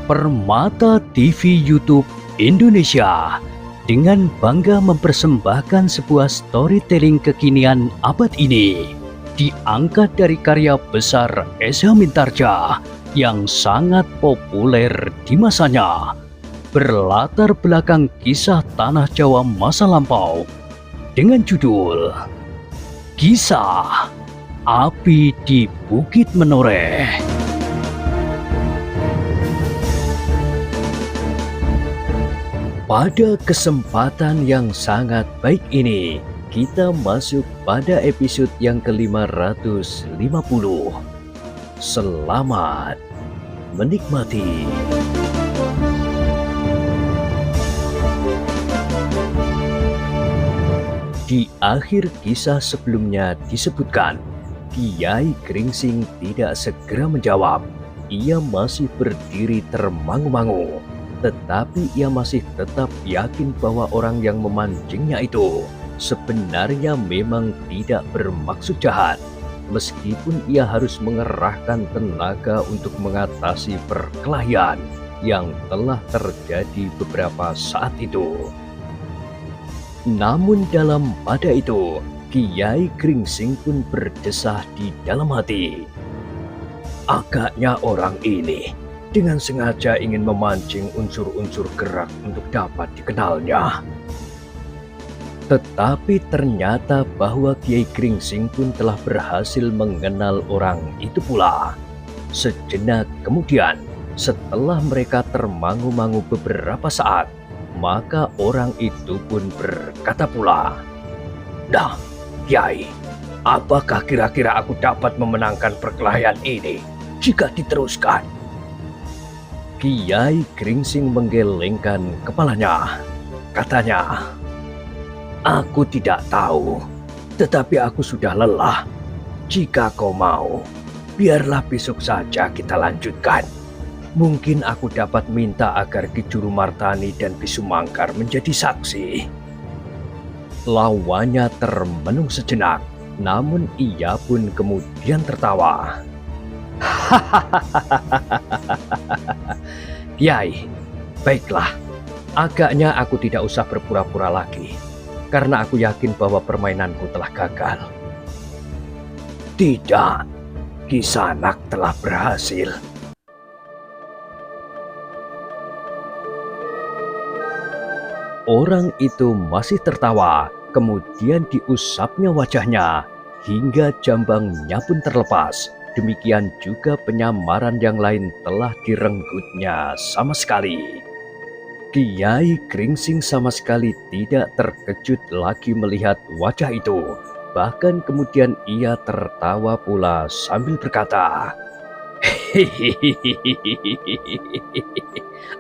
Permata TV YouTube Indonesia dengan bangga mempersembahkan sebuah storytelling kekinian abad ini, diangkat dari karya besar Esa Mintarja yang sangat populer di masanya, berlatar belakang kisah tanah Jawa masa lampau dengan judul Kisah Api di Bukit Menoreh. Pada kesempatan yang sangat baik ini, kita masuk pada episode yang ke-550. Selamat menikmati. Di akhir kisah sebelumnya disebutkan, Kiai Gringsing tidak segera menjawab. Ia masih berdiri termangu-mangu. Tetapi ia masih tetap yakin bahwa orang yang memancingnya itu sebenarnya memang tidak bermaksud jahat, meskipun ia harus mengerahkan tenaga untuk mengatasi perkelahian yang telah terjadi beberapa saat itu. Namun pada itu, Kiai Gringsing pun berdesah di dalam hati. Agaknya orang ini dengan sengaja ingin memancing unsur-unsur gerak untuk dapat dikenalnya. Tetapi ternyata bahwa Kiai Gringsing pun telah berhasil mengenal orang itu pula. Sejenak kemudian, setelah mereka termangu-mangu beberapa saat, maka orang itu pun berkata pula, "Nah, Kiai, apakah kira-kira aku dapat memenangkan perkelahian ini jika diteruskan?" Kiai Gringsing menggelengkan kepalanya. Katanya, "Aku tidak tahu, tetapi aku sudah lelah. Jika kau mau, biarlah besok saja kita lanjutkan. Mungkin aku dapat minta agar Ki Jurumartani dan Bisu Mangkar menjadi saksi." Lawannya termenung sejenak, namun ia pun kemudian tertawa. "Kiai, baiklah. Agaknya aku tidak usah berpura-pura lagi, karena aku yakin bahwa permainanku telah gagal." "Tidak, Kisanak telah berhasil." Orang itu masih tertawa, kemudian diusapnya wajahnya, hingga jambangnya pun terlepas. Demikian juga penyamaran yang lain telah direnggutnya sama sekali. Kiai Gringsing sama sekali tidak terkejut lagi melihat wajah itu. Bahkan kemudian ia tertawa pula sambil berkata,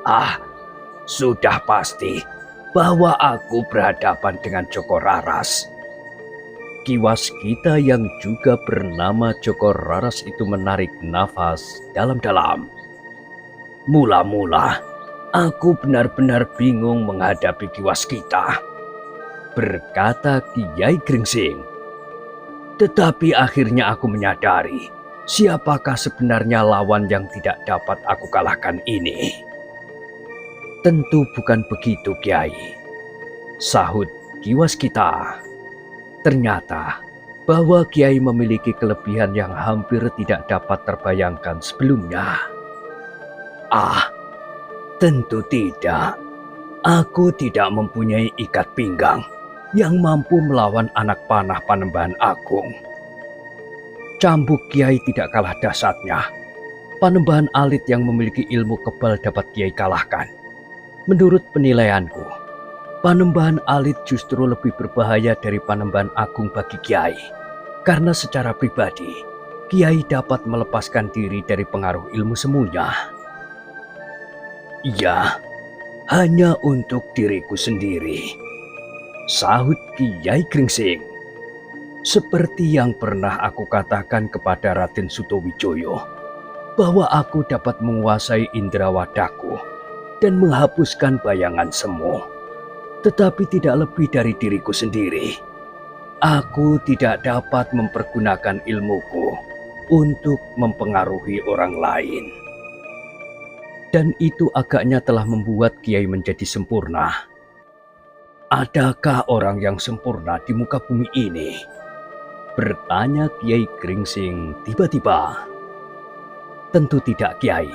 "Ah, sudah pasti bahwa aku berhadapan dengan Joko Raras." Ki Waskita yang juga bernama Joko Raras itu menarik nafas dalam-dalam. "Mula-mula, aku benar-benar bingung menghadapi Ki Waskita," berkata Kiai Gringsing. "Tetapi akhirnya aku menyadari siapakah sebenarnya lawan yang tidak dapat aku kalahkan ini." "Tentu bukan begitu, Kiai," sahut Ki Waskita. Ternyata bahwa Kiai memiliki kelebihan yang hampir tidak dapat terbayangkan sebelumnya. "Ah, tentu tidak. Aku tidak mempunyai ikat pinggang yang mampu melawan anak panah Panembahan Agung. Cambuk Kiai tidak kalah dahsyatnya. Panembahan Alit yang memiliki ilmu kebal dapat Kiai kalahkan. Menurut penilaianku, Panembahan Alit justru lebih berbahaya dari Panembahan Agung bagi Kiai, karena secara pribadi, Kiai dapat melepaskan diri dari pengaruh ilmu semuanya." "Iya, hanya untuk diriku sendiri," sahut Kiai Gringsing. "Seperti yang pernah aku katakan kepada Raden Sutowijoyo, bahwa aku dapat menguasai indera wadahku dan menghapuskan bayangan semu. Tetapi tidak lebih dari diriku sendiri. Aku tidak dapat mempergunakan ilmuku untuk mempengaruhi orang lain." dan itu agaknya telah membuat Kiai menjadi sempurna. Adakah orang yang sempurna di muka bumi ini? Bertanya Kiai Gringsing tiba-tiba. Tentu tidak, Kiai,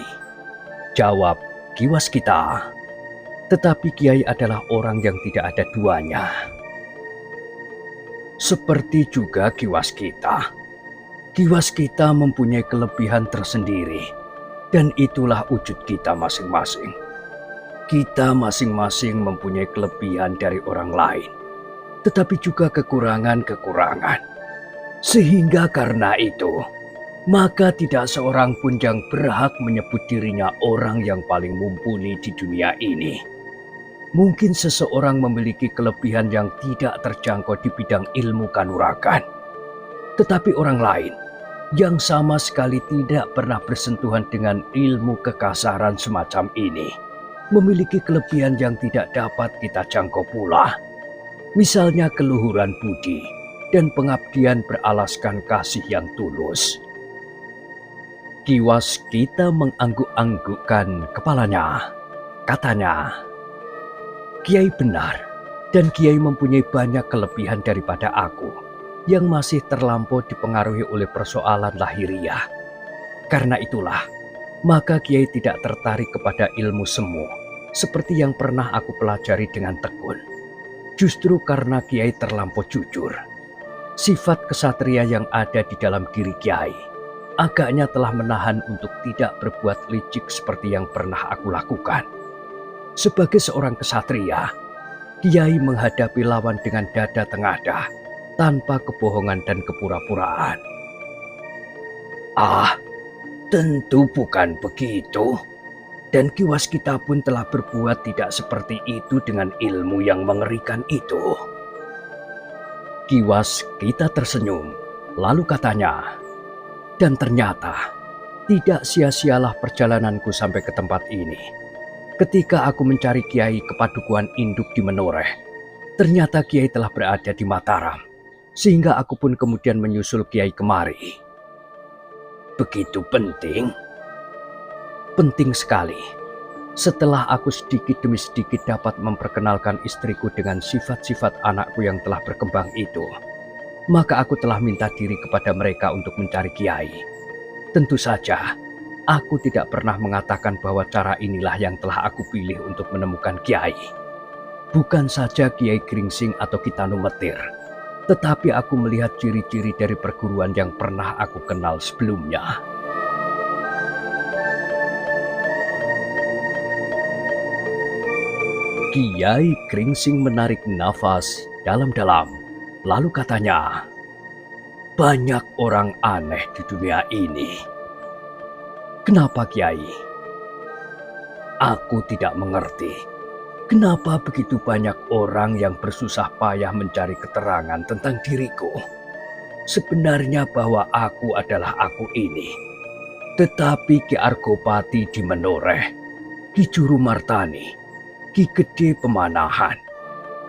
jawab Ki Waskita. Tetapi Kiai adalah orang yang tidak ada duanya. Seperti juga Ki Waskita. Ki Waskita mempunyai kelebihan tersendiri, dan itulah wujud kita masing-masing. Kita masing-masing mempunyai kelebihan dari orang lain, tetapi juga kekurangan-kekurangan. Sehingga karena itu, maka tidak seorang pun yang berhak menyebut dirinya orang yang paling mumpuni di dunia ini. Mungkin seseorang memiliki kelebihan yang tidak terjangkau di bidang ilmu kanuragan, tetapi orang lain yang sama sekali tidak pernah bersentuhan dengan ilmu kekasaran semacam ini memiliki kelebihan yang tidak dapat kita jangkau pula. Misalnya keluhuran budi dan pengabdian beralaskan kasih yang tulus. Ki Waskita mengangguk-anggukkan kepalanya. Katanya, Kiai benar, dan Kiai mempunyai banyak kelebihan daripada aku yang masih terlampau dipengaruhi oleh persoalan lahiriah. Karena itulah, maka Kiai tidak tertarik kepada ilmu semu seperti yang pernah aku pelajari dengan tekun. Justru karena Kiai terlampau jujur, sifat kesatria yang ada di dalam diri Kiai agaknya telah menahan untuk tidak berbuat licik seperti yang pernah aku lakukan. Sebagai seorang kesatria, Kiai menghadapi lawan dengan dada tengadah, tanpa kebohongan dan kepura-puraan. Ah, tentu bukan begitu. Dan Ki Waskita pun telah berbuat tidak seperti itu dengan ilmu yang mengerikan itu. Ki Waskita tersenyum, lalu katanya, dan ternyata tidak sia-sialah perjalananku sampai ke tempat ini. Ketika aku mencari Kiai ke Padukuhan Induk di Menoreh, ternyata Kiai telah berada di Mataram, sehingga aku pun kemudian menyusul Kiai kemari. Begitu penting? Penting sekali. Setelah aku sedikit demi sedikit dapat memperkenalkan istriku dengan sifat-sifat anakku yang telah berkembang itu, maka aku telah minta diri kepada mereka untuk mencari Kiai. Tentu saja, aku tidak pernah mengatakan bahwa cara inilah yang telah aku pilih untuk menemukan Kiai. Bukan saja Kiai Gringsing atau Kitanumetir, tetapi aku melihat ciri-ciri dari perguruan yang pernah aku kenal sebelumnya. Kiai Gringsing menarik nafas dalam-dalam, lalu katanya, banyak orang aneh di dunia ini. Kenapa, Kiai? Aku tidak mengerti. Kenapa begitu banyak orang yang bersusah payah mencari keterangan tentang diriku? Sebenarnya bahwa aku adalah aku ini. Tetapi Ki Argopati di Menoreh, Ki Jurumartani, Ki Gede Pemanahan,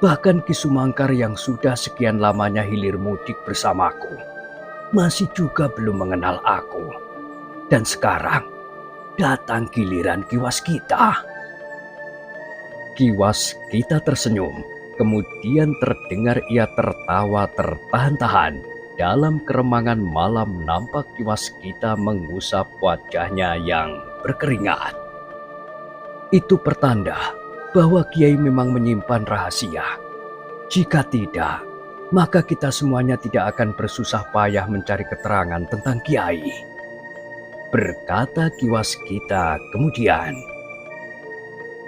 bahkan Ki Sumangkar yang sudah sekian lamanya hilir mudik bersamaku, masih juga belum mengenal aku. Dan sekarang datang giliran Ki Waskita. Ki Waskita tersenyum, kemudian terdengar ia tertawa tertahan-tahan. Dalam keremangan malam nampak Ki Waskita mengusap wajahnya yang berkeringat. Itu pertanda bahwa Kiai memang menyimpan rahasia. Jika tidak, maka kita semuanya tidak akan bersusah payah mencari keterangan tentang Kiai. Berkata Ki Waskita kemudian.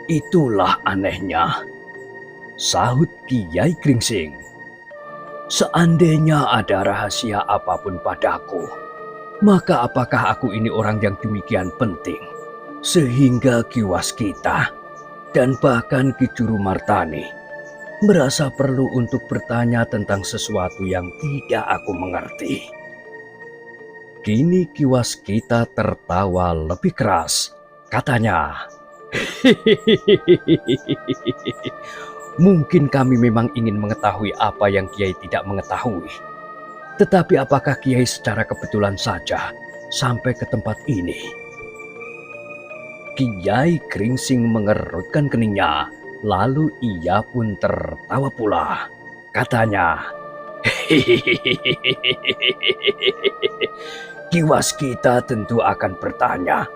Itulah anehnya, sahut Kiai Gringsing. Seandainya ada rahasia apapun padaku, maka apakah aku ini orang yang demikian penting, sehingga Ki Waskita dan bahkan Ki Jurumartani merasa perlu untuk bertanya tentang sesuatu yang tidak aku mengerti. Kini Ki Waskita tertawa lebih keras. Katanya, mungkin kami memang ingin mengetahui apa yang Kiai tidak mengetahui. Tetapi apakah Kiai secara kebetulan saja sampai ke tempat ini? Kiai Gringsing mengerutkan keningnya, lalu ia pun tertawa pula. Katanya, Ki Waskita tentu akan bertanya,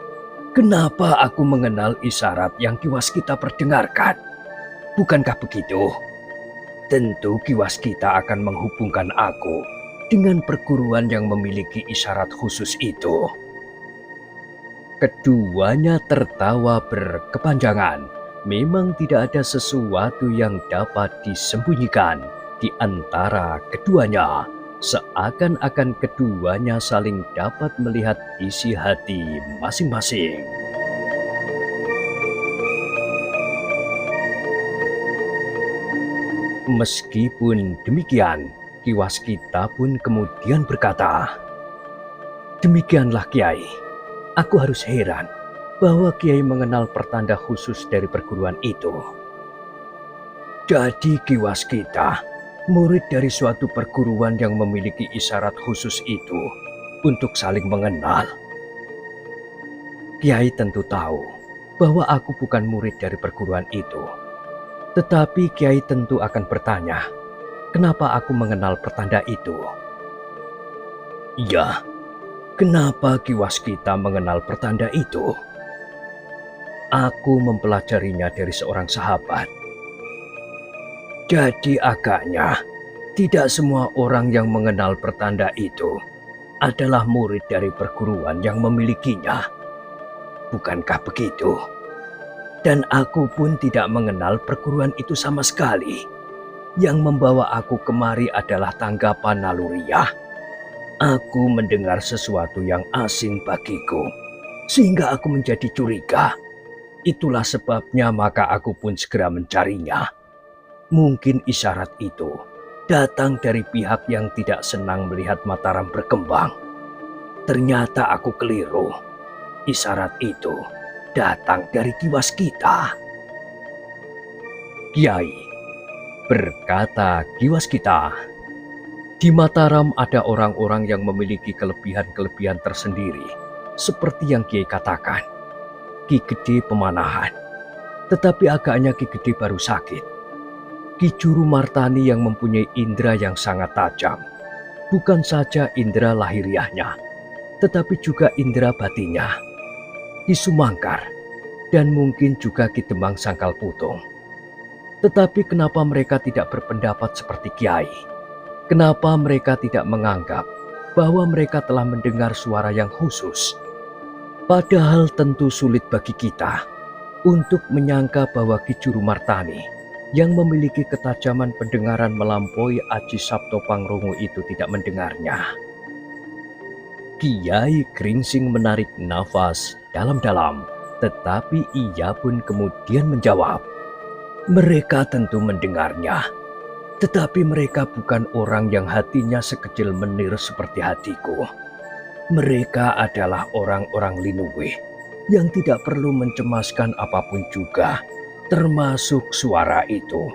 kenapa aku mengenal isyarat yang Ki Waskita perdengarkan? Bukankah begitu? Tentu Ki Waskita akan menghubungkan aku dengan perguruan yang memiliki isyarat khusus itu. Keduanya tertawa berkepanjangan. Memang tidak ada sesuatu yang dapat disembunyikan di antara keduanya. Seakan-akan keduanya saling dapat melihat isi hati masing-masing. Meskipun demikian, Ki Waskita pun kemudian berkata, "Demikianlah Kiai. Aku harus heran bahwa Kiai mengenal pertanda khusus dari perguruan itu." Jadi Ki Waskita, murid dari suatu perguruan yang memiliki isyarat khusus itu untuk saling mengenal. Kiai tentu tahu bahwa aku bukan murid dari perguruan itu. Tetapi Kiai tentu akan bertanya, kenapa aku mengenal pertanda itu? Iya. Kenapa Ki Waskita mengenal pertanda itu? Aku mempelajarinya dari seorang sahabat. Jadi agaknya tidak semua orang yang mengenal pertanda itu adalah murid dari perguruan yang memilikinya. Bukankah begitu? Dan aku pun tidak mengenal perguruan itu sama sekali. Yang membawa aku kemari adalah tanggapan naluriah. Aku mendengar sesuatu yang asing bagiku, sehingga aku menjadi curiga. Itulah sebabnya maka aku pun segera mencarinya. Mungkin isyarat itu datang dari pihak yang tidak senang melihat Mataram berkembang. Ternyata aku keliru. Isyarat itu datang dari Ki Waskita. Kiai, berkata Ki Waskita, di Mataram ada orang-orang yang memiliki kelebihan-kelebihan tersendiri, seperti yang Kiai katakan. Ki Gede pemanahan, tetapi agaknya Ki Gede baru sakit. Ki Juru Martani yang mempunyai indera yang sangat tajam, bukan saja indera lahiriahnya, tetapi juga indera batinnya. Ki Sumangkar, dan mungkin juga Ki Demang Sangkal Putung. Tetapi kenapa mereka tidak berpendapat seperti Kiai? Kenapa mereka tidak menganggap bahwa mereka telah mendengar suara yang khusus? Padahal tentu sulit bagi kita untuk menyangka bahwa Ki Juru Martani yang memiliki ketajaman pendengaran melampaui Aji Sabto Pangrongo itu tidak mendengarnya. Kiai Gringsing menarik nafas dalam-dalam, tetapi ia pun kemudian menjawab, mereka tentu mendengarnya. Tetapi mereka bukan orang yang hatinya sekecil menir seperti hatiku. Mereka adalah orang-orang Linuwe yang tidak perlu mencemaskan apapun juga, termasuk suara itu.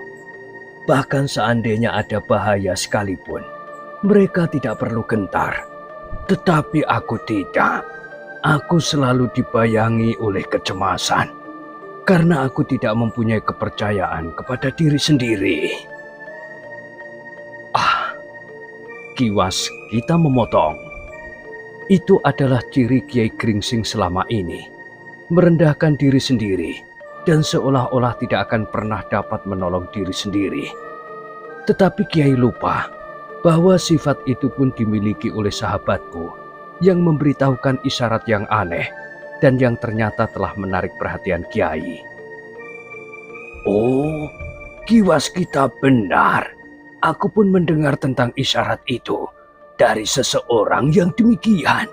Bahkan seandainya ada bahaya sekalipun, mereka tidak perlu gentar. Tetapi aku tidak. Aku selalu dibayangi oleh kecemasan, karena aku tidak mempunyai kepercayaan kepada diri sendiri. Ki Waskita memotong. Itu adalah ciri Kiai Gringsing selama ini. Merendahkan diri sendiri dan seolah-olah tidak akan pernah dapat menolong diri sendiri. Tetapi Kiai lupa bahwa sifat itu pun dimiliki oleh sahabatku yang memberitahukan isyarat yang aneh dan yang ternyata telah menarik perhatian Kiai. Oh, Ki Waskita benar. Aku pun mendengar tentang isyarat itu dari seseorang yang demikian.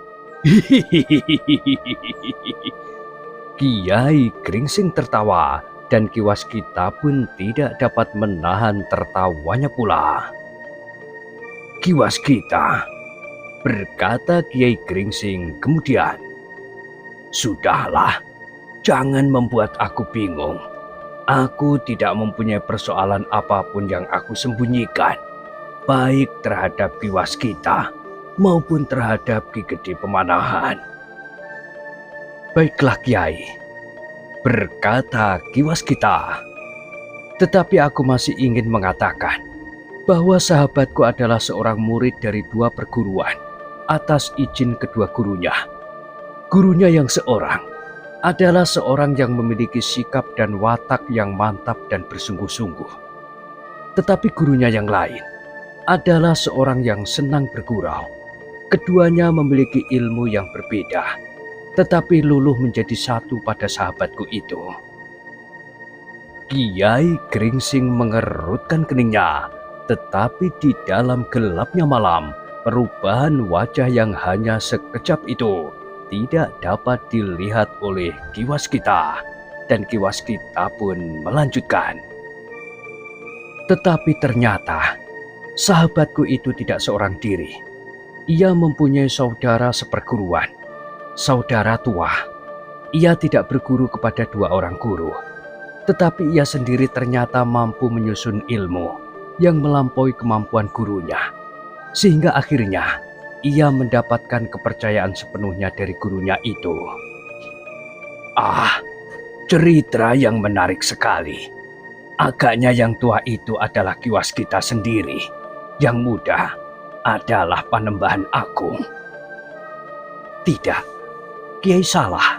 Kiai Gringsing tertawa dan Ki Waskita pun tidak dapat menahan tertawanya pula. Ki Waskita, berkata Kiai Gringsing kemudian, sudahlah, jangan membuat aku bingung. Aku tidak mempunyai persoalan apapun yang aku sembunyikan, baik terhadap Ki Waskita maupun terhadap Ki Gede Pemanahan. Baiklah Kiai, berkata Ki Waskita. Tetapi aku masih ingin mengatakan bahwa sahabatku adalah seorang murid dari 2 perguruan atas izin kedua gurunya. Gurunya yang seorang adalah seorang yang memiliki sikap dan watak yang mantap dan bersungguh-sungguh. Tetapi gurunya yang lain adalah seorang yang senang bergurau. Keduanya memiliki ilmu yang berbeda, tetapi luluh menjadi satu pada sahabatku itu. Kiai Gringsing mengerutkan keningnya, tetapi di dalam gelapnya malam, perubahan wajah yang hanya sekejap itu tidak dapat dilihat oleh Ki Waskita, dan Ki Waskita pun melanjutkan. Tetapi ternyata sahabatku itu tidak seorang diri. Ia mempunyai saudara seperguruan, saudara tua. Ia tidak berguru kepada 2 orang guru, tetapi ia sendiri ternyata mampu menyusun ilmu yang melampaui kemampuan gurunya, sehingga akhirnya ia mendapatkan kepercayaan sepenuhnya dari gurunya itu. Ah, cerita yang menarik sekali. Agaknya yang tua itu adalah Ki Waskita sendiri, yang muda adalah Panembahan Agung. Tidak, Kiai salah.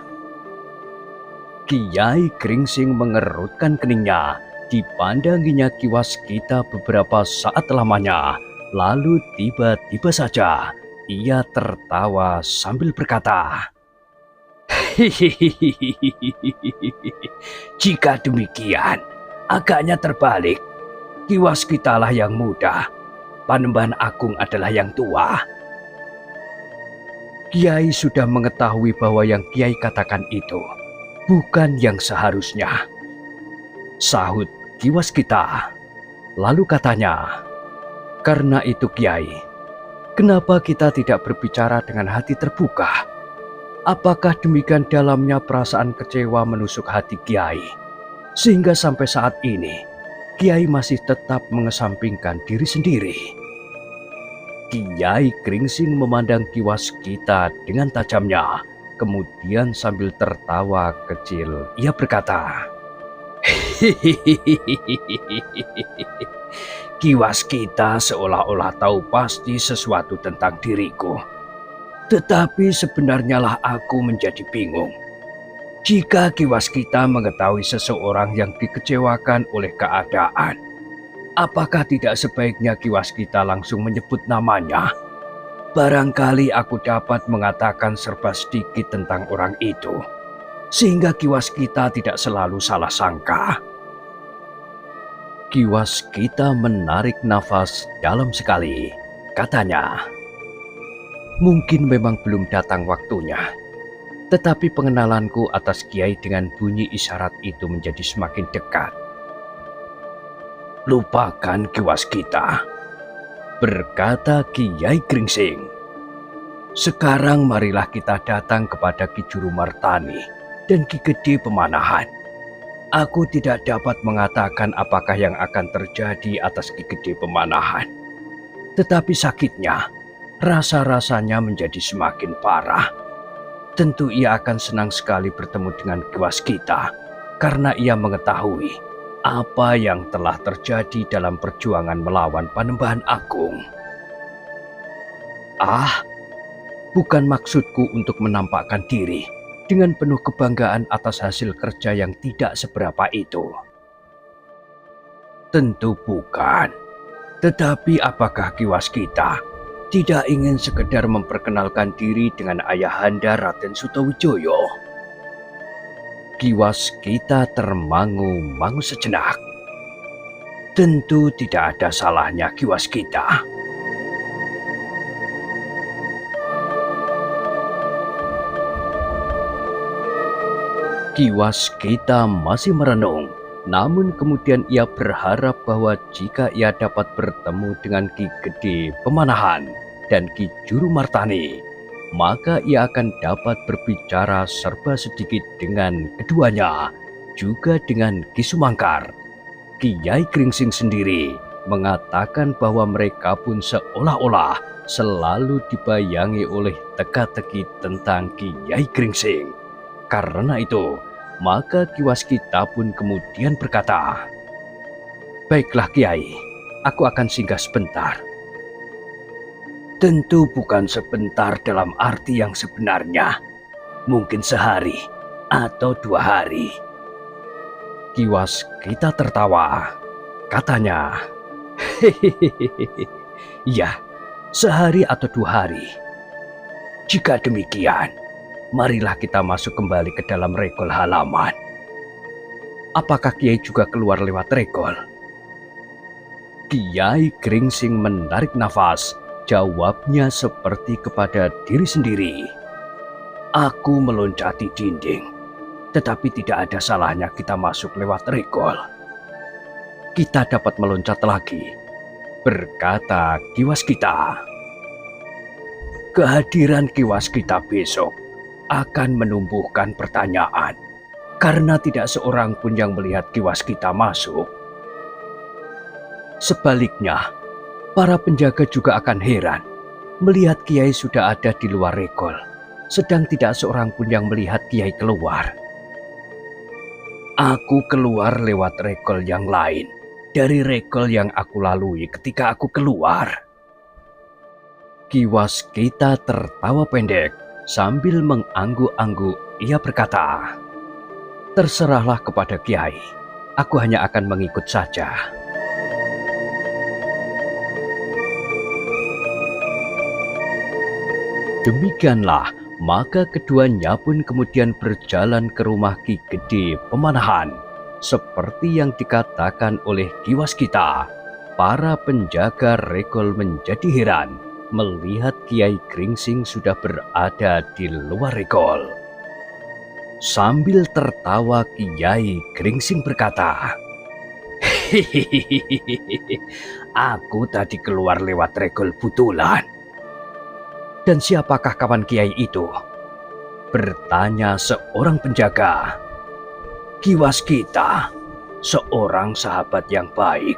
Kiai Gringsing mengerutkan keningnya. Dipandanginya Ki Waskita beberapa saat lamanya, lalu tiba-tiba saja ia tertawa sambil berkata, "Jika demikian, agaknya terbalik. Ki Waskita lah yang muda, Panembahan Agung adalah yang tua." Kiai sudah mengetahui bahwa yang Kiai katakan itu bukan yang seharusnya, sahut Ki Waskita. Lalu katanya, "Karena itu Kiai, kenapa kita tidak berbicara dengan hati terbuka? Apakah demikian dalamnya perasaan kecewa menusuk hati Kiai, sehingga sampai saat ini Kiai masih tetap mengesampingkan diri sendiri?" Kiai Gringsing memandang Ki Waskita dengan tajamnya, kemudian sambil tertawa kecil ia berkata, "Ki Waskita seolah-olah tahu pasti sesuatu tentang diriku. Tetapi sebenarnya lah aku menjadi bingung. Jika Ki Waskita mengetahui seseorang yang dikecewakan oleh keadaan, apakah tidak sebaiknya Ki Waskita langsung menyebut namanya? Barangkali aku dapat mengatakan serba sedikit tentang orang itu, sehingga Ki Waskita tidak selalu salah sangka." Ki Waskita menarik nafas dalam sekali. Katanya, "Mungkin memang belum datang waktunya, tetapi pengenalanku atas Kiai dengan bunyi isyarat itu menjadi semakin dekat." "Lupakan Ki Waskita," berkata Kiai Gringsing. "Sekarang marilah kita datang kepada Ki Juru Martani dan Ki Gede Pemanahan. Aku tidak dapat mengatakan apakah yang akan terjadi atas Ki Gede Pemanahan. Tetapi sakitnya, rasa-rasanya menjadi semakin parah. Tentu ia akan senang sekali bertemu dengan Ki Waskita, karena ia mengetahui apa yang telah terjadi dalam perjuangan melawan Panembahan Agung." "Ah, bukan maksudku untuk menampakkan diri dengan penuh kebanggaan atas hasil kerja yang tidak seberapa itu." "Tentu bukan. Tetapi apakah Ki Waskita tidak ingin sekedar memperkenalkan diri dengan Ayahanda Raden Sutawijoyo?" Ki Waskita termangu-mangu sejenak. "Tentu tidak ada salahnya Ki Waskita." Ki Waskita masih merenung, namun kemudian ia berharap bahwa jika ia dapat bertemu dengan Ki Gede Pemanahan dan Ki Juru Martani, maka ia akan dapat berbicara serba sedikit dengan keduanya, juga dengan Ki Sumangkar. Kiai Gringsing sendiri mengatakan bahwa mereka pun seolah-olah selalu dibayangi oleh teka-teki tentang Kiai Gringsing. Karena itu, Maka Ki Waskita pun kemudian berkata, "Baiklah Kiai, aku akan singgah sebentar." Tentu bukan sebentar dalam arti yang sebenarnya, mungkin sehari atau 2 hari. Ki Waskita tertawa, katanya, "Hehehe, ya, sehari atau 2 hari. Jika demikian, marilah kita masuk kembali ke dalam regol halaman." "Apakah Kiai juga keluar lewat regol?" Kiai Gringsing menarik nafas. Jawabnya seperti kepada diri sendiri, "Aku meloncati dinding, tetapi tidak ada salahnya kita masuk lewat regol. Kita dapat meloncat lagi," berkata Ki Waskita. Kehadiran Ki Waskita besok akan menumbuhkan pertanyaan, karena tidak seorang pun yang melihat Ki Waskita masuk. Sebaliknya, para penjaga juga akan heran melihat Kiai sudah ada di luar regol, sedang tidak seorang pun yang melihat Kiai keluar. Aku keluar lewat regol yang lain dari regol yang aku lalui ketika aku keluar. Ki Waskita tertawa pendek sambil mengangguk-angguk. Ia berkata, "Terserahlah kepada Kiai, aku hanya akan mengikut saja." Demikianlah, maka keduanya pun kemudian berjalan ke rumah Ki Gede Pemanahan. Seperti yang dikatakan oleh Ki Waskita, para penjaga regol menjadi heran melihat Kiai Gringsing sudah berada di luar regol. Sambil tertawa, Kiai Gringsing berkata, "Hehehe, aku tadi keluar lewat regol butulan." "Dan siapakah kawan Kiai itu?" bertanya seorang penjaga. "Ki Waskita, seorang sahabat yang baik."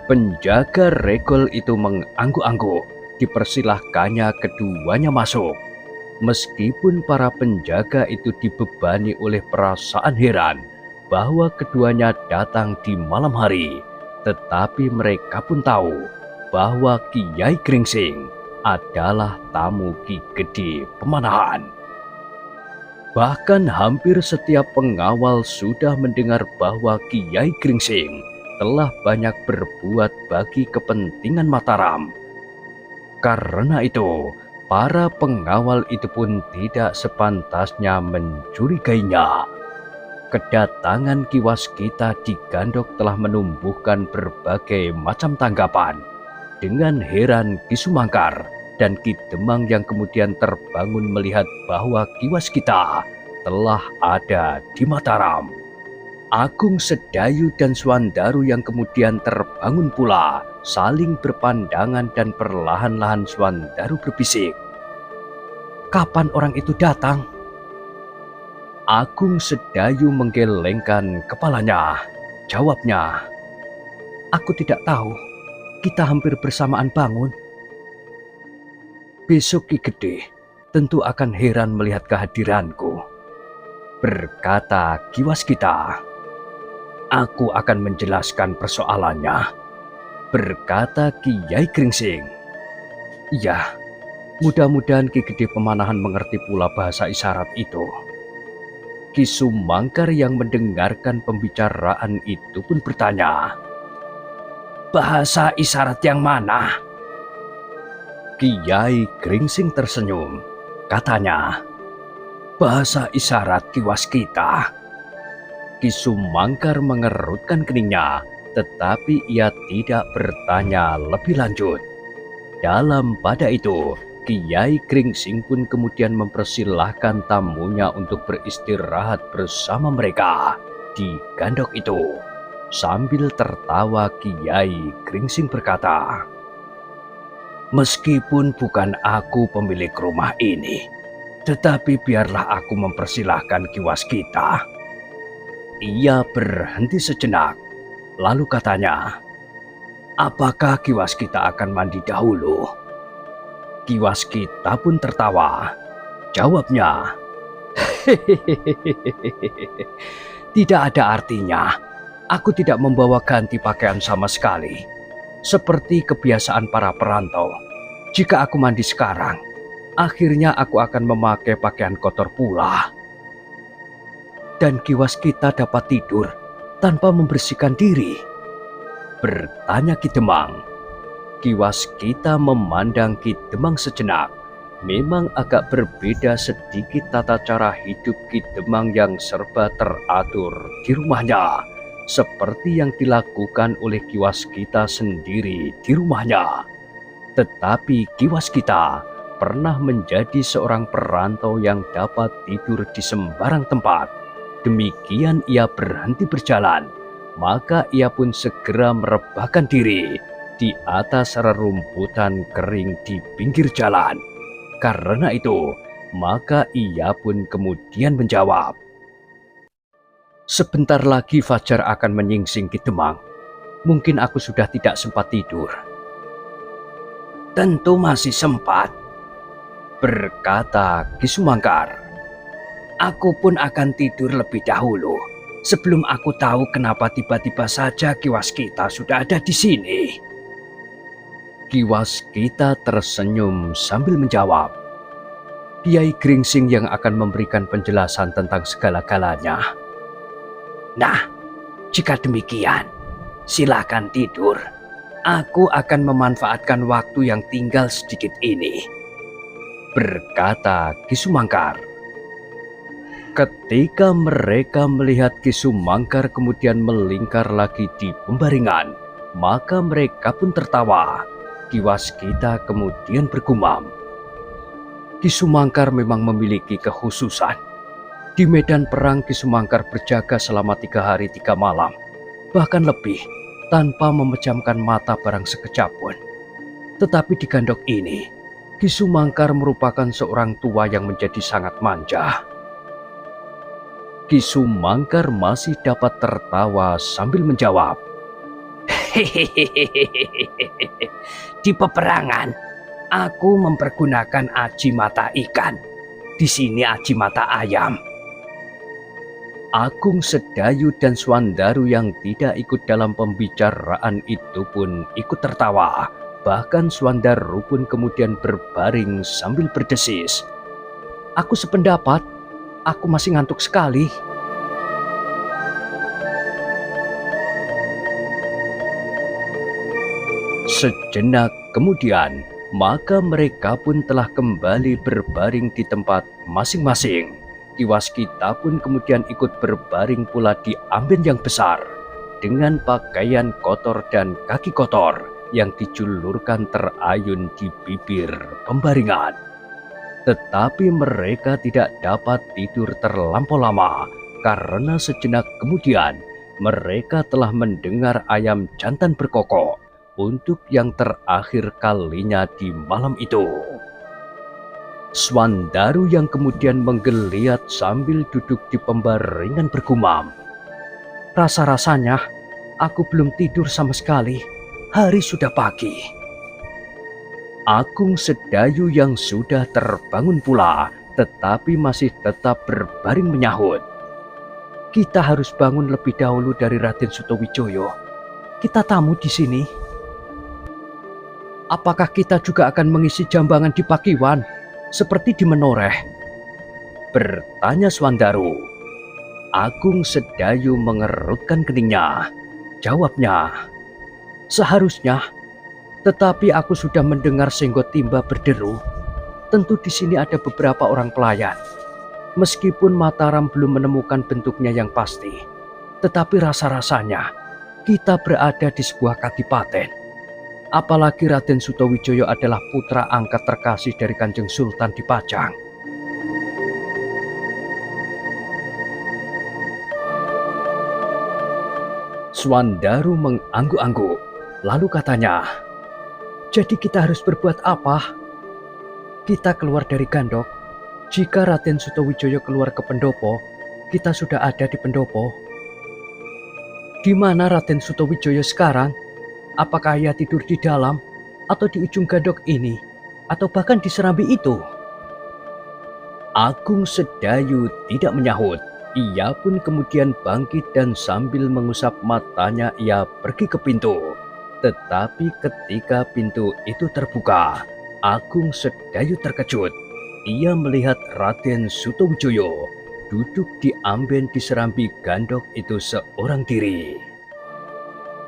Penjaga regol itu mengangguk-angguk. Dipersilahkannya keduanya masuk. Meskipun para penjaga itu dibebani oleh perasaan heran bahwa keduanya datang di malam hari, tetapi mereka pun tahu bahwa Kiai Gringsing adalah tamu Ki Gede Pemanahan. Bahkan hampir setiap pengawal sudah mendengar bahwa Kiai Gringsing telah banyak berbuat bagi kepentingan Mataram. Karena itu, para pengawal itu pun tidak sepantasnya mencurigainya. Kedatangan Ki Waskita di Gandok telah menumbuhkan berbagai macam tanggapan. Dengan heran Ki Sumangkar dan Ki Demang yang kemudian terbangun melihat bahwa Ki Waskita telah ada di Mataram. Agung Sedayu dan Swandaru yang kemudian terbangun pula saling berpandangan dan perlahan-lahan Swandaru berbisik, "Kapan orang itu datang?" Agung Sedayu menggelengkan kepalanya. Jawabnya, "Aku tidak tahu. Kita hampir bersamaan bangun." "Besok Ki Gede tentu akan heran melihat kehadiranku," berkata Ki Waskita. "Aku akan menjelaskan persoalannya," berkata Kiai Gringsing. "Ya, mudah-mudahan Ki Gede Pemanahan mengerti pula bahasa isyarat itu." Ki Sumangkar yang mendengarkan pembicaraan itu pun bertanya, "Bahasa isyarat yang mana?" Kiai Gringsing tersenyum. Katanya, "Bahasa isyarat Ki Waskita." Ki Sumangkar mengerutkan keningnya, tetapi ia tidak bertanya lebih lanjut. Dalam pada itu, Kiai Gringsing pun kemudian mempersilahkan tamunya untuk beristirahat bersama mereka di Gandok itu. Sambil tertawa, Kiai Gringsing berkata, "Meskipun bukan aku pemilik rumah ini, tetapi biarlah aku mempersilahkan Ki Waskita." Ia berhenti sejenak, lalu katanya, "Apakah Ki Waskita akan mandi dahulu?" Ki Waskita pun tertawa. Jawabnya, Tidak ada artinya. Aku tidak membawa ganti pakaian sama sekali. Seperti kebiasaan para perantau. Jika aku mandi sekarang, akhirnya aku akan memakai pakaian kotor pula. Dan Ki Waskita dapat tidur tanpa membersihkan diri? Bertanya Ki Demang. Ki Waskita memandang Ki Demang sejenak. Memang agak berbeda sedikit tata cara hidup Ki Demang yang serba teratur di rumahnya, seperti yang dilakukan oleh Ki Waskita sendiri di rumahnya. Tetapi Ki Waskita pernah menjadi seorang perantau yang dapat tidur di sembarang tempat. Demikian ia berhenti berjalan, maka ia pun segera merebahkan diri di atas rerumputan kering di pinggir jalan. Karena itu, maka ia pun kemudian menjawab, "Sebentar lagi fajar akan menyingsing Ki Demang. Mungkin aku sudah tidak sempat tidur." "Tentu masih sempat," berkata Ki Sumangkar. "Aku pun akan tidur lebih dahulu, sebelum aku tahu kenapa tiba-tiba saja Ki Waskita sudah ada di sini." Ki Waskita tersenyum sambil menjawab, "Kiai Gringsing yang akan memberikan penjelasan tentang segala-galanya." "Nah, jika demikian, silakan tidur. Aku akan memanfaatkan waktu yang tinggal sedikit ini," berkata Ki Sumangkar. Ketika mereka melihat Ki Sumangkar kemudian melingkar lagi di pembaringan, maka mereka pun tertawa. Ki Waskita kemudian bergumam, "Ki Sumangkar memang memiliki kekhususan. Di medan perang Ki Sumangkar berjaga selama 3 hari 3 malam, bahkan lebih, tanpa memejamkan mata barang sekejap pun. Tetapi di Gandok ini, Ki Sumangkar merupakan seorang tua yang menjadi sangat manja." Ki Sumangkar masih dapat tertawa sambil menjawab, "Di peperangan, aku mempergunakan aji mata ikan. Di sini aji mata ayam." Agung Sedayu dan Swandaru yang tidak ikut dalam pembicaraan itu pun ikut tertawa. Bahkan Swandaru pun kemudian berbaring sambil berdesis, "Aku sependapat, aku masih ngantuk sekali." Sejenak kemudian, maka mereka pun telah kembali berbaring di tempat masing-masing. Ki Waskita pun kemudian ikut berbaring pula di amben yang besar, dengan pakaian kotor dan kaki kotor yang dijulurkan terayun di bibir pembaringan. Tetapi mereka tidak dapat tidur terlampau lama, karena sejenak kemudian mereka telah mendengar ayam jantan berkokok untuk yang terakhir kalinya di malam itu. Swandaru yang kemudian menggeliat sambil duduk di pembaringan bergumam, "Rasa-rasanya aku belum tidur sama sekali. Hari sudah pagi." Agung Sedayu yang sudah terbangun pula, tetapi masih tetap berbaring menyahut, "Kita harus bangun lebih dahulu dari Raden Sutawijoyo. Kita tamu di sini." "Apakah kita juga akan mengisi jambangan di Pakiwan, seperti di Menoreh?" bertanya Swandaru. Agung Sedayu mengerutkan keningnya. Jawabnya, "Seharusnya, tetapi aku sudah mendengar Senggot Timba berderu. Tentu di sini ada beberapa orang pelayan. Meskipun Mataram belum menemukan bentuknya yang pasti, tetapi rasa-rasanya kita berada di sebuah kadipaten. Apalagi Raden Sutawijoyo adalah putra angkat terkasih dari Kanjeng Sultan di Pajang." Swandaru mengangguk-angguk, lalu katanya, "Jadi kita harus berbuat apa? Kita keluar dari Gandok. Jika Raden Sutawijoyo keluar ke Pendopo, kita sudah ada di Pendopo. Di mana Raden Sutawijoyo sekarang? Apakah ia tidur di dalam, atau di ujung Gandok ini, atau bahkan di Serambi itu?" Agung Sedayu tidak menyahut. Ia pun kemudian bangkit dan sambil mengusap matanya ia pergi ke pintu. Tetapi ketika pintu itu terbuka, Agung Sedayu terkejut. Ia melihat Raden Sutawijaya duduk di amben di serambi gandok itu seorang diri.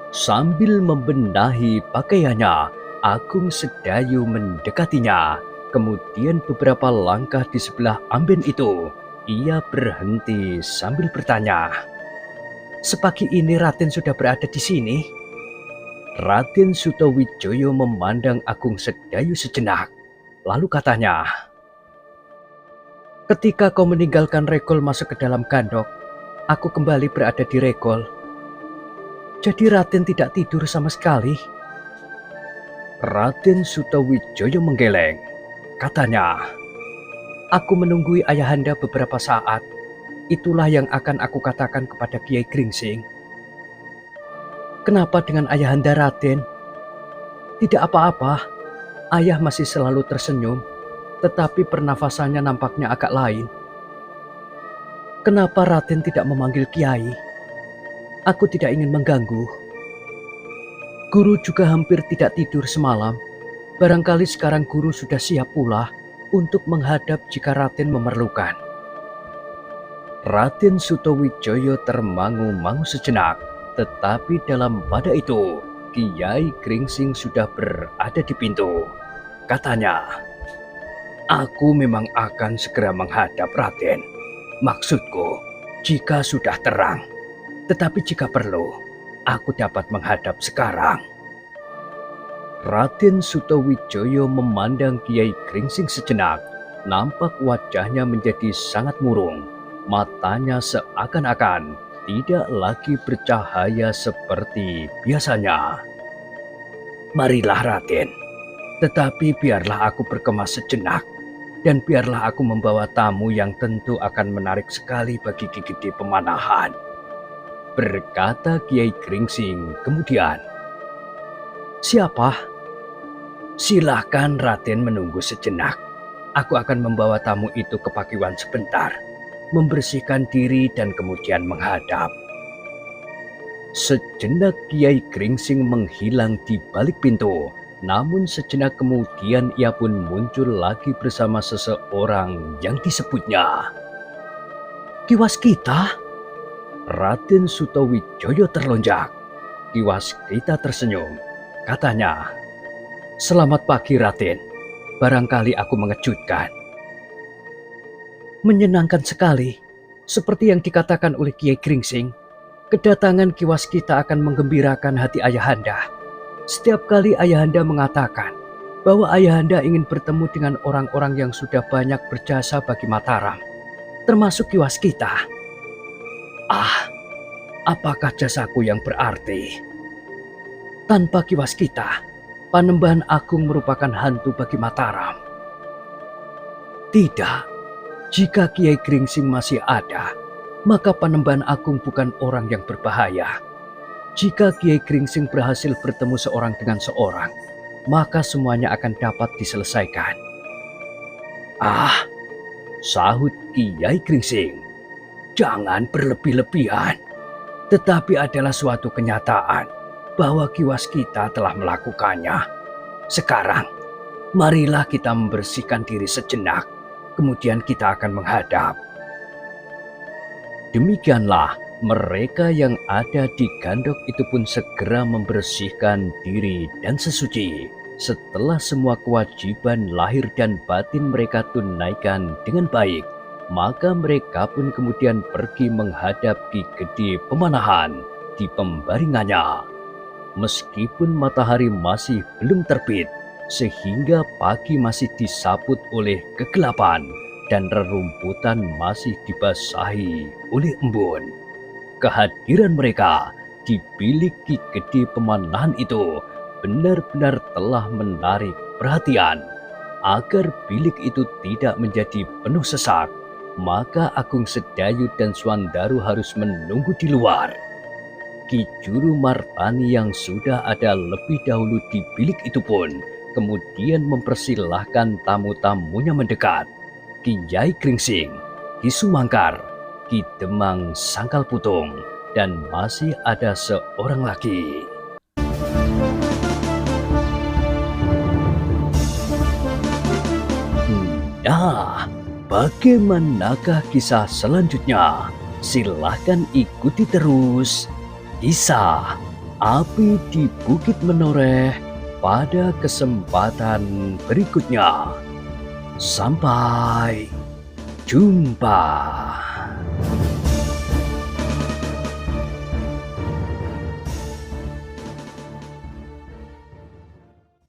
Sambil membenahi pakaiannya, Agung Sedayu mendekatinya. Kemudian beberapa langkah di sebelah amben itu, ia berhenti sambil bertanya, "Sepagi ini Raden sudah berada di sini?" Raden Sutawijaya memandang Agung Sedayu sejenak, lalu katanya, "Ketika kau meninggalkan Regol masuk ke dalam gandok, aku kembali berada di Regol. Jadi Raden tidak tidur sama sekali?" Raden Sutawijaya menggeleng. Katanya, "Aku menunggui ayahanda beberapa saat. Itulah yang akan aku katakan kepada Kiai Gringsing." "Kenapa dengan ayahanda Raden?" "Tidak apa-apa. Ayah masih selalu tersenyum, tetapi pernafasannya nampaknya agak lain." "Kenapa Raden tidak memanggil Kiai? Aku tidak ingin mengganggu. Guru juga hampir tidak tidur semalam. Barangkali sekarang guru sudah siap pula untuk menghadap jika Raden memerlukan." Raden Sutawijaya termangu-mangu sejenak, tetapi dalam pada itu Kiai Gringsing sudah berada di pintu. Katanya, "Aku memang akan segera menghadap Raden. Maksudku, jika sudah terang. Tetapi jika perlu, aku dapat menghadap sekarang." Raden Sutawijaya memandang Kiai Gringsing sejenak. Nampak wajahnya menjadi sangat murung. Matanya seakan-akan tidak lagi bercahaya seperti biasanya. "Marilah Raden, tetapi biarlah aku berkemas sejenak. Dan biarlah aku membawa tamu yang tentu akan menarik sekali bagi Ki Gede Pemanahan," berkata Kiai Gringsing kemudian. "Siapa?" "Silahkan Raden menunggu sejenak. Aku akan membawa tamu itu ke Pakiwan sebentar, membersihkan diri dan kemudian menghadap." Sejenak Kiai Gringsing menghilang di balik pintu, namun sejenak kemudian ia pun muncul lagi bersama seseorang yang disebutnya Ki Waskita. Raden Sutawijaya terlonjak. Ki Waskita tersenyum. Katanya, "Selamat pagi Raden, barangkali aku mengejutkan." "Menyenangkan sekali. Seperti yang dikatakan oleh Kiai Gringsing, kedatangan Ki Waskita akan menggembirakan hati ayahanda. Setiap kali ayahanda mengatakan bahwa ayahanda ingin bertemu dengan orang-orang yang sudah banyak berjasa bagi Mataram, termasuk Ki Waskita. Ah, apakah jasaku yang berarti? Tanpa Ki Waskita, Panembahan Agung merupakan hantu bagi Mataram. Tidak, jika Kiai Gringsing masih ada, maka Panembahan Agung bukan orang yang berbahaya. Jika Kiai Gringsing berhasil bertemu seorang dengan seorang, maka semuanya akan dapat diselesaikan." "Ah," sahut Kiai Gringsing, "jangan berlebih-lebihan. Tetapi adalah suatu kenyataan bahwa Ki Waskita telah melakukannya. Sekarang, marilah kita membersihkan diri sejenak, kemudian kita akan menghadap." Demikianlah mereka yang ada di gandok itu pun segera membersihkan diri dan sesuci. Setelah semua kewajiban lahir dan batin mereka tunaikan dengan baik, maka mereka pun kemudian pergi menghadap Ki Gede Pemanahan di pembaringannya. Meskipun matahari masih belum terbit, sehingga pagi masih disaput oleh kegelapan dan rerumputan masih dibasahi oleh embun, kehadiran mereka di bilik Ki Gede Pemanahan itu benar-benar telah menarik perhatian. Agar bilik itu tidak menjadi penuh sesak, maka Agung Sedayu dan Swandaru harus menunggu di luar. Ki Juru Martani yang sudah ada lebih dahulu di bilik itu pun kemudian mempersilahkan tamu-tamunya mendekat. Ki Yai Gringsing, Ki Sumangkar, Ki Demang Sangkal Putung, dan masih ada seorang lagi. Nah, bagaimanakah kisah selanjutnya? Silahkan ikuti terus kisah Api di Bukit Menoreh pada kesempatan berikutnya. Sampai jumpa.